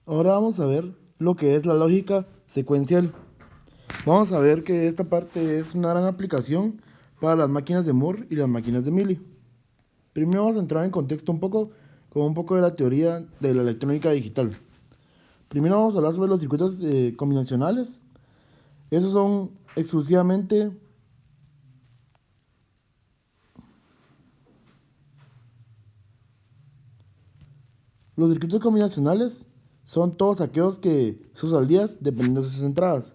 Ahora vamos a ver lo que es la lógica secuencial. Vamos a ver que esta parte es una gran aplicación para las máquinas de Moore y las máquinas de Mealy. Primero vamos a entrar en contexto con un poco de la teoría de la electrónica digital. Primero vamos a hablar sobre los circuitos combinacionales. Esos son exclusivamente los circuitos combinacionales son todos aquellos que sus salidas dependen de sus entradas.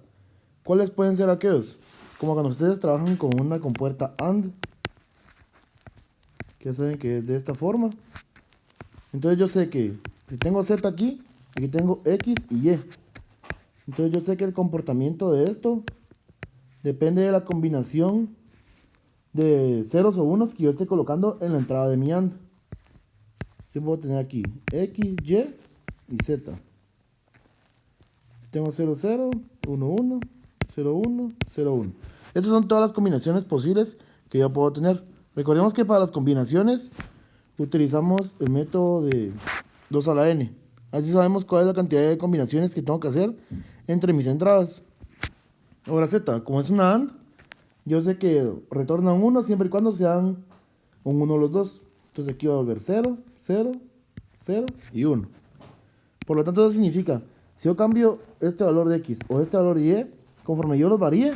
¿Cuáles pueden ser aquellos? Como cuando ustedes trabajan con una compuerta AND, que ya saben que es de esta forma. Entonces yo sé que si tengo Z aquí tengo X y Y. Entonces yo sé que el comportamiento de esto depende de la combinación de ceros o unos que yo esté colocando en la entrada de mi AND. Yo puedo tener aquí X, Y y Z. Si tengo 0, 0, 1, 1, 0, 1, 0, 1. Esas son todas las combinaciones posibles que yo puedo tener. Recordemos que para las combinaciones utilizamos el método de 2 a la n. Así sabemos cuál es la cantidad de combinaciones que tengo que hacer entre mis entradas. Ahora Z, como es una AND, yo sé que retorna un 1 siempre y cuando sean un 1 los dos. Entonces aquí va a volver 0, 0, 0 y 1. Por lo tanto, eso significa, si yo cambio este valor de X o este valor de Y, conforme yo los varíe,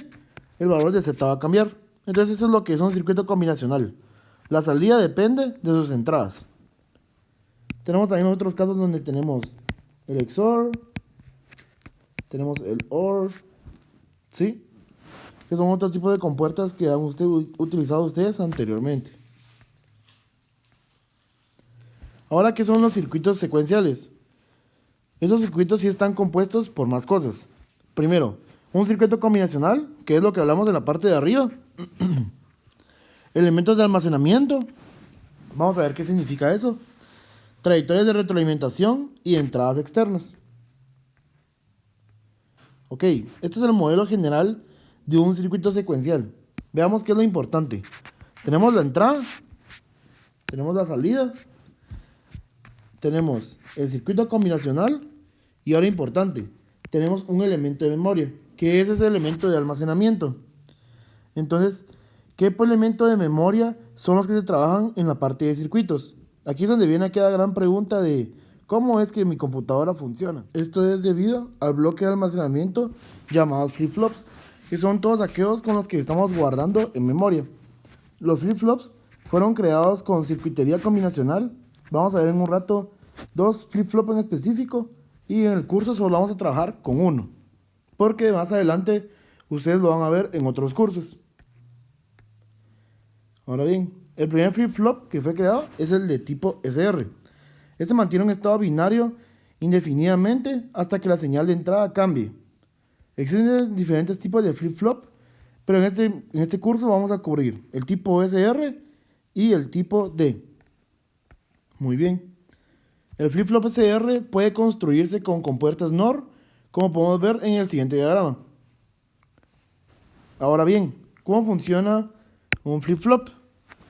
el valor de Z va a cambiar. Entonces eso es lo que es un circuito combinacional. La salida depende de sus entradas. Tenemos también otros casos donde tenemos el XOR, tenemos el OR, ¿sí? Que son otros tipos de compuertas que han utilizado ustedes anteriormente. Ahora, ¿qué son los circuitos secuenciales? Estos circuitos sí están compuestos por más cosas. Primero, un circuito combinacional, que es lo que hablamos en la parte de arriba. Elementos de almacenamiento. Vamos a ver qué significa eso. Trayectorias de retroalimentación y entradas externas. Ok, este es el modelo general de un circuito secuencial. Veamos qué es lo importante. Tenemos la entrada, tenemos la salida, tenemos el circuito combinacional y ahora importante, tenemos un elemento de memoria, que es ese elemento de almacenamiento. Entonces, ¿qué elemento de memoria son los que se trabajan en la parte de circuitos? Aquí es donde viene aquella gran pregunta de ¿cómo es que mi computadora funciona? Esto es debido al bloque de almacenamiento llamado flip-flops, que son todos aquellos con los que estamos guardando en memoria. Los flip-flops fueron creados con circuitería combinacional. Vamos a ver en un rato dos flip-flops en específico y en el curso solo vamos a trabajar con uno, porque más adelante ustedes lo van a ver en otros cursos. Ahora bien, el primer flip-flop que fue creado es el de tipo SR. Este mantiene un estado binario indefinidamente hasta que la señal de entrada cambie. Existen diferentes tipos de flip-flop, pero en este curso vamos a cubrir el tipo SR y el tipo D. Muy bien. El flip-flop SR puede construirse con compuertas NOR, como podemos ver en el siguiente diagrama. Ahora bien, ¿cómo funciona un flip-flop?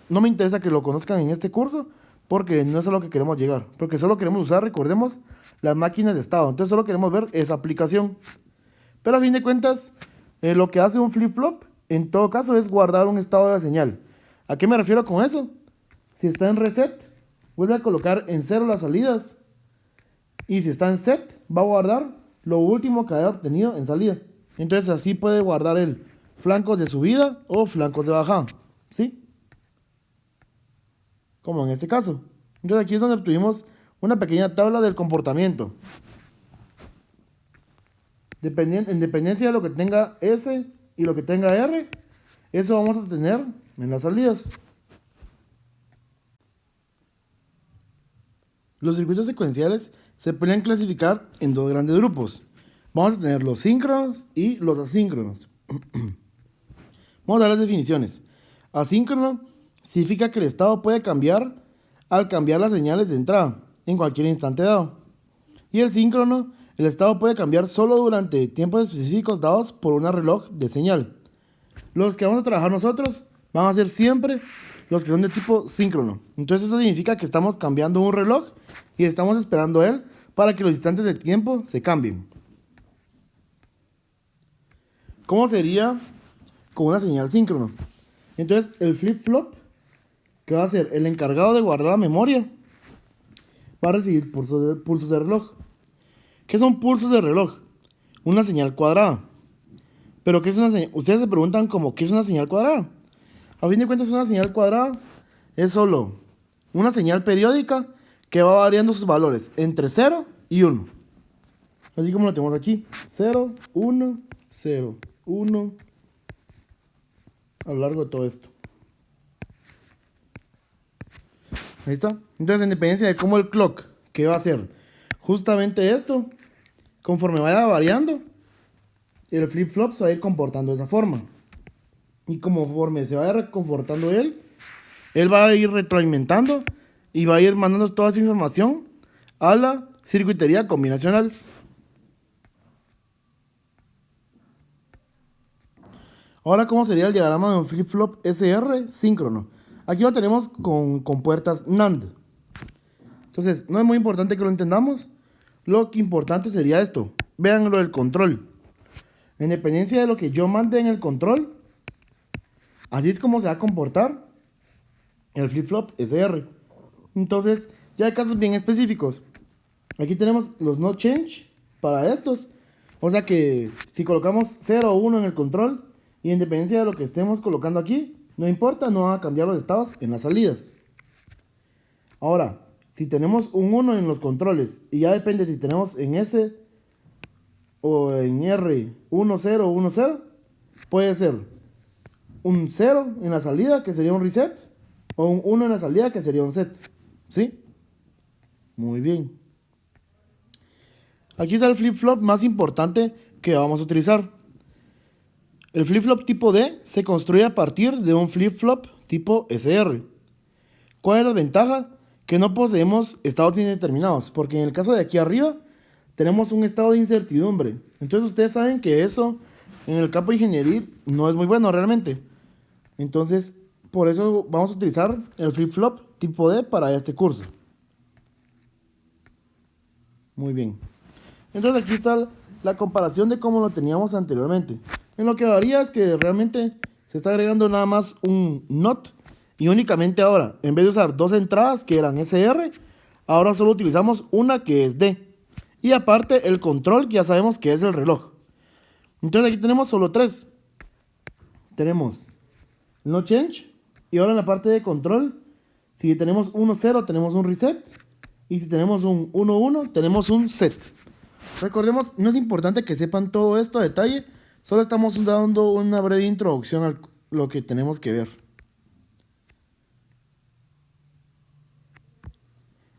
No me interesa que lo conozcan en este curso, porque no es a lo que queremos llegar. Porque solo queremos usar, recordemos, las máquinas de estado. Entonces solo queremos ver esa aplicación. Pero a fin de cuentas, lo que hace un flip-flop, en todo caso, es guardar un estado de la señal. ¿A qué me refiero con eso? Si está en reset, vuelve a colocar en cero las salidas. Y si está en set, va a guardar lo último que haya obtenido en salida. Entonces así puede guardar el flancos de subida o flancos de bajada. ¿Sí? Como en este caso. Entonces aquí es donde obtuvimos una pequeña tabla del comportamiento. En dependencia de lo que tenga S y lo que tenga R, eso vamos a tener en las salidas. Los circuitos secuenciales se pueden clasificar en dos grandes grupos. Vamos a tener los síncronos y los asíncronos. Vamos a ver las definiciones. Asíncrono significa que el estado puede cambiar al cambiar las señales de entrada en cualquier instante dado. Y el síncrono, el estado puede cambiar solo durante tiempos específicos dados por un reloj de señal. Los que vamos a trabajar nosotros van a ser siempre los que son de tipo síncrono. Entonces eso significa que estamos cambiando un reloj y estamos esperando a él para que los instantes de tiempo se cambien. ¿Cómo sería con una señal síncrono? Entonces el flip-flop, que va a ser el encargado de guardar la memoria, va a recibir pulsos de reloj. ¿Qué son pulsos de reloj? Una señal cuadrada. ¿Pero qué es una señal? Ustedes se preguntan como, ¿qué es una señal cuadrada? A fin de cuentas, una señal cuadrada es solo una señal periódica que va variando sus valores entre 0 y 1. Así como lo tenemos aquí. 0, 1, 0, 1. A lo largo de todo esto. Ahí está. Entonces, en dependencia de cómo el clock, que va a hacer justamente esto, conforme vaya variando, el flip-flop se va a ir comportando de esa forma. Y conforme se vaya comportando él va a ir retroalimentando y va a ir mandando toda esa información a la circuitería combinacional. Ahora, ¿cómo sería el diagrama de un flip-flop SR síncrono? Aquí lo tenemos con puertas NAND. Entonces, no es muy importante que lo entendamos. Lo que importante sería esto. Vean lo del control. En dependencia de lo que yo mande en el control, así es como se va a comportar el flip-flop SR. Entonces, ya hay casos bien específicos. Aquí tenemos los no change para estos. O sea que si colocamos 0 o 1 en el control, y en dependencia de lo que estemos colocando aquí, no importa, no van a cambiar los estados en las salidas. Ahora, si tenemos un 1 en los controles, y ya depende si tenemos en S o en R 1, 0, 1, 0, puede ser un 0 en la salida, que sería un reset, o un 1 en la salida, que sería un set. ¿Sí? Muy bien. Aquí está el flip-flop más importante que vamos a utilizar. El flip-flop tipo D se construye a partir de un flip-flop tipo SR. ¿Cuál es la ventaja? Que no poseemos estados indeterminados, porque en el caso de aquí arriba tenemos un estado de incertidumbre. Entonces ustedes saben que eso en el campo de ingeniería no es muy bueno realmente. Entonces, por eso vamos a utilizar el flip-flop tipo D para este curso. Muy bien. Entonces aquí está la comparación de cómo lo teníamos anteriormente. En lo que varía es que realmente se está agregando nada más un NOT. Y únicamente ahora, en vez de usar dos entradas que eran SR, ahora solo utilizamos una que es D. Y aparte el control, que ya sabemos que es el reloj. Entonces aquí tenemos solo tres. Tenemos no change. Y ahora en la parte de control, si tenemos 1-0 tenemos un reset. Y si tenemos un 1-1 tenemos un set. Recordemos, no es importante que sepan todo esto a detalle. Solo estamos dando una breve introducción a lo que tenemos que ver.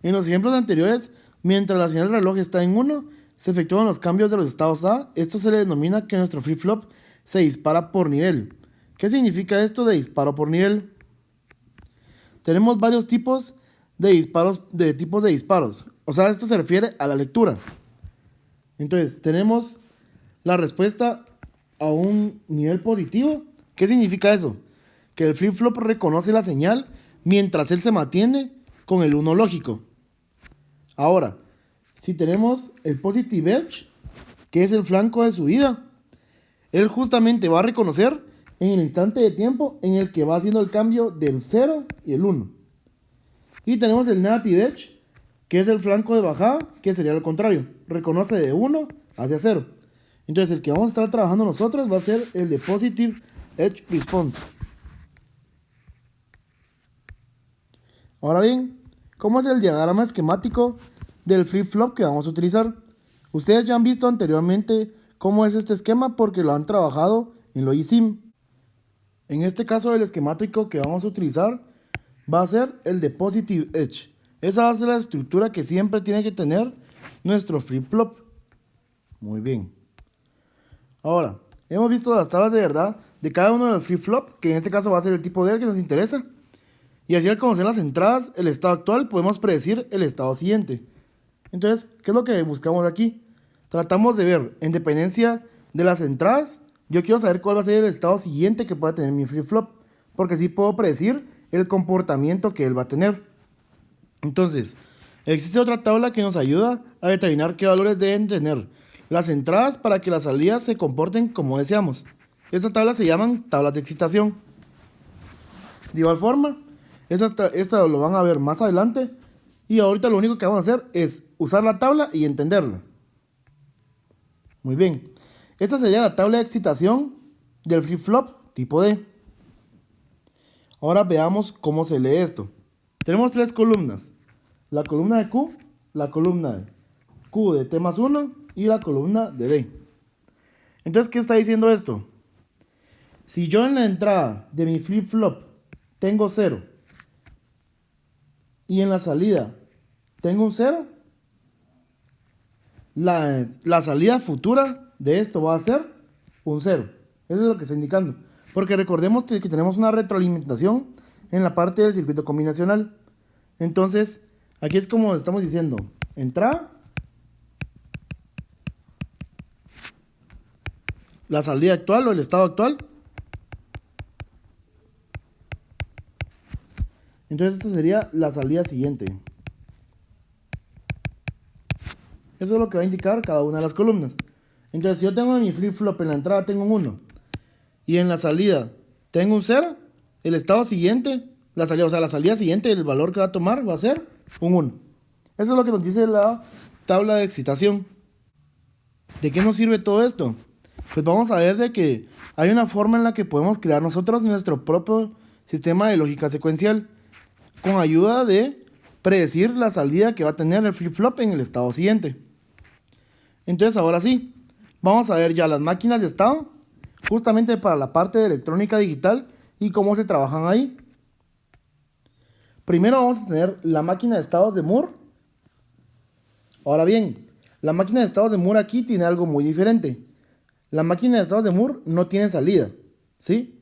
En los ejemplos anteriores, mientras la señal del reloj está en 1, se efectúan los cambios de los estados A. Esto se le denomina que nuestro flip-flop se dispara por nivel. ¿Qué significa esto de disparo por nivel? Tenemos varios tipos de disparos, O sea, esto se refiere a la lectura. Entonces, tenemos la respuesta a un nivel positivo. ¿Qué significa eso? Que el flip-flop reconoce la señal mientras él se mantiene con el 1 lógico. Ahora, si tenemos el positive edge, que es el flanco de subida, él justamente va a reconocer en el instante de tiempo en el que va haciendo el cambio del 0 y el 1. Y tenemos el negative edge, que es el flanco de bajada, que sería lo contrario. Reconoce de 1 hacia 0. Entonces el que vamos a estar trabajando nosotros va a ser el de Positive Edge Response. Ahora bien, ¿cómo es el diagrama esquemático del flip-flop que vamos a utilizar? Ustedes ya han visto anteriormente cómo es este esquema porque lo han trabajado en Logisim. En este caso el esquemático que vamos a utilizar va a ser el de Positive Edge. Esa va a ser la estructura que siempre tiene que tener nuestro flip-flop. Muy bien. Ahora, hemos visto las tablas de verdad de cada uno de los flip-flop, que en este caso va a ser el tipo D que nos interesa. Y así al conocer las entradas, el estado actual, podemos predecir el estado siguiente. Entonces, ¿qué es lo que buscamos aquí? Tratamos de ver, en dependencia de las entradas, yo quiero saber cuál va a ser el estado siguiente que pueda tener mi flip-flop, porque así puedo predecir el comportamiento que él va a tener. Entonces, Existe otra tabla que nos ayuda a determinar qué valores deben tener las entradas para que las salidas se comporten como deseamos. Esta tabla se llaman tablas de excitación. De igual forma, esta lo van a ver más adelante. Y ahorita lo único que vamos a hacer es usar la tabla y entenderla. Muy bien. Esta sería la tabla de excitación del flip-flop tipo D. Ahora veamos cómo se lee esto. Tenemos tres columnas. La columna de Q, la columna de Q de T más 1 y la columna de D. Entonces, ¿qué está diciendo esto? Si yo en la entrada de mi flip-flop tengo 0 y en la salida tengo un 0, la salida futura de esto va a ser un 0. Eso es lo que está indicando. Porque recordemos que tenemos una retroalimentación en la parte del circuito combinacional. Entonces, aquí es como estamos diciendo, entrada, la salida actual o el estado actual. Entonces esta sería la salida siguiente. Eso es lo que va a indicar cada una de las columnas. Entonces si yo tengo en mi flip-flop en la entrada tengo un 1 y en la salida tengo un 0, el estado siguiente, la salida siguiente, el valor que va a tomar va a ser un 1. Eso es lo que nos dice la tabla de excitación. ¿De qué nos sirve todo esto? Pues vamos a ver de que hay una forma en la que podemos crear nosotros nuestro propio sistema de lógica secuencial con ayuda de predecir la salida que va a tener el flip-flop en el estado siguiente. Entonces ahora sí, vamos a ver ya las máquinas de estado, justamente para la parte de electrónica digital y cómo se trabajan ahí. Primero vamos a tener la máquina de estados de Moore. Ahora bien, la máquina de estados de Moore aquí tiene algo muy diferente. La máquina de estados de Moore no tiene salida, ¿sí?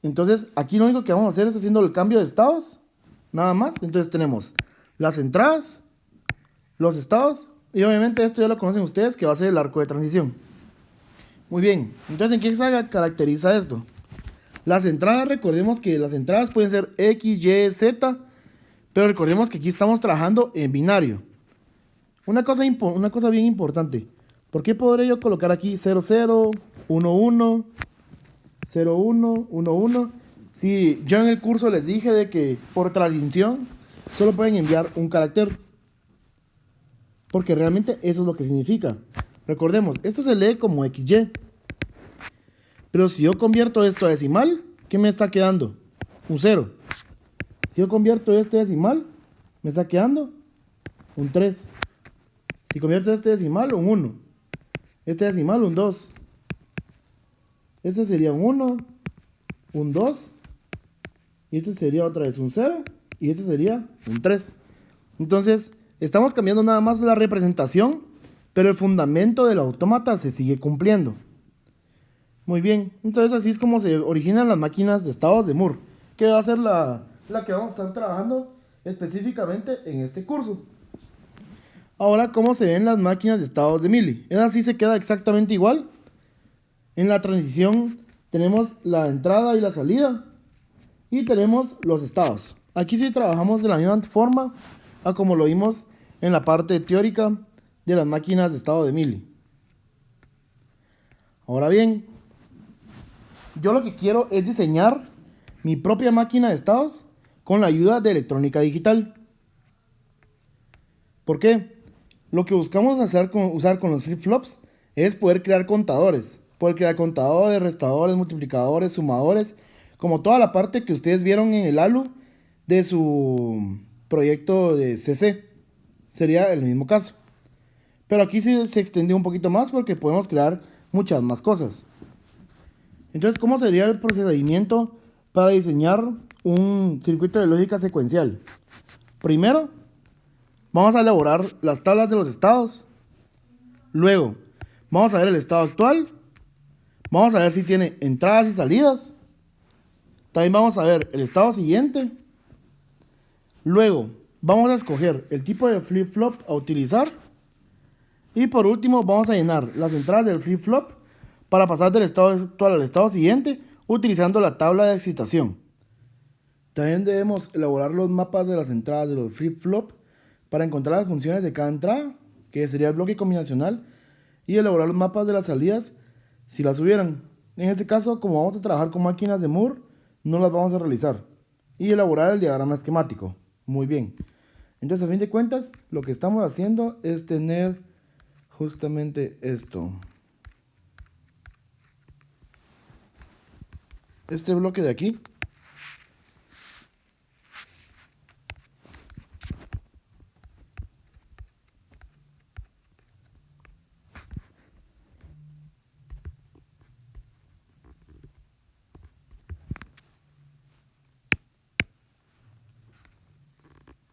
Entonces aquí lo único que vamos a hacer es haciendo el cambio de estados, nada más. Entonces tenemos las entradas, los estados y obviamente esto ya lo conocen ustedes, que va a ser el arco de transición. Muy bien, entonces ¿en qué se caracteriza esto? Las entradas, recordemos que las entradas pueden ser X, Y, Z, pero recordemos que aquí estamos trabajando en binario. Una cosa bien importante, ¿por qué podré yo colocar aquí 0, 0, 1, 1, 0, 1, 1, 1? Si yo en el curso les dije de que por transición solo pueden enviar un carácter. Porque realmente eso es lo que significa. Recordemos, esto se lee como XY. Pero si yo convierto esto a decimal, ¿qué me está quedando? Un 0. Si yo convierto este decimal, me está quedando un 3. Si convierto este decimal, un 1. Este decimal, un 2. Este sería un 1, un 2. Y este sería otra vez un 0. Y este sería un 3. Entonces, estamos cambiando nada más la representación, pero el fundamento del autómata se sigue cumpliendo. Muy bien, entonces así es como se originan las máquinas de estados de Moore, que va a ser la que vamos a estar trabajando específicamente en este curso. Ahora, ¿cómo se ven las máquinas de estados de Milli? Es así, se queda exactamente igual. En la transición tenemos la entrada y la salida y tenemos los estados. Aquí sí trabajamos de la misma forma a como lo vimos en la parte teórica de las máquinas de estado de Milli. Ahora bien, yo lo que quiero es diseñar mi propia máquina de estados con la ayuda de electrónica digital. ¿Por qué? Lo que buscamos usar con los flip-flops es poder crear contadores. Poder crear contadores, restadores, multiplicadores, sumadores, como toda la parte que ustedes vieron en el ALU de su proyecto de CC. Sería el mismo caso. Pero aquí sí se extendió un poquito más porque podemos crear muchas más cosas. Entonces, ¿cómo sería el procedimiento para diseñar un circuito de lógica secuencial? Primero, vamos a elaborar las tablas de los estados. Luego, vamos a ver el estado actual. Vamos a ver si tiene entradas y salidas. También vamos a ver el estado siguiente. Luego, vamos a escoger el tipo de flip-flop a utilizar. Y por último, vamos a llenar las entradas del flip-flop para pasar del estado actual al estado siguiente utilizando la tabla de excitación. También debemos elaborar los mapas de las entradas de los flip-flop para encontrar las funciones de cada entrada, que sería el bloque combinacional, y elaborar los mapas de las salidas si las hubieran. En este caso, como vamos a trabajar con máquinas de Moore, no las vamos a realizar. Y elaborar el diagrama esquemático. Muy bien. Entonces, a fin de cuentas, lo que estamos haciendo es tener justamente esto. Este bloque de aquí.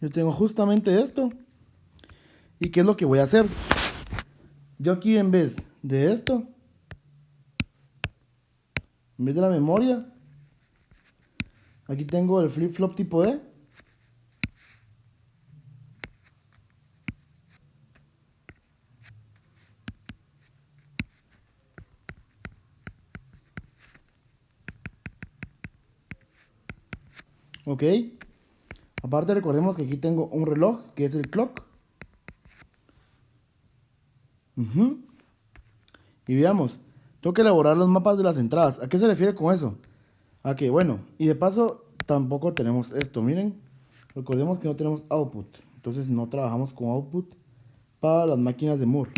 Yo tengo justamente esto. ¿Y qué es lo que voy a hacer? Yo aquí en vez de esto, en vez de la memoria, aquí tengo el flip-flop tipo E. Ok. Aparte recordemos que aquí tengo un reloj que es el clock. Y veamos, tengo que elaborar los mapas de las entradas. ¿A qué se refiere con eso? A que, bueno, y de paso tampoco tenemos esto, miren. Recordemos que no tenemos output, entonces no trabajamos con output para las máquinas de Moore.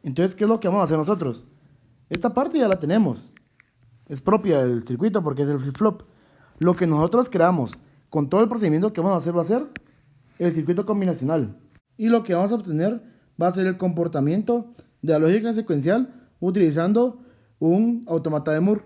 Entonces, ¿qué es lo que vamos a hacer nosotros? Esta parte ya la tenemos. Es propia del circuito porque es el flip-flop. Lo que nosotros creamos con todo el procedimiento que vamos a hacer va a ser el circuito combinacional. Y lo que vamos a obtener va a ser el comportamiento de la lógica secuencial utilizando un automata de Moore.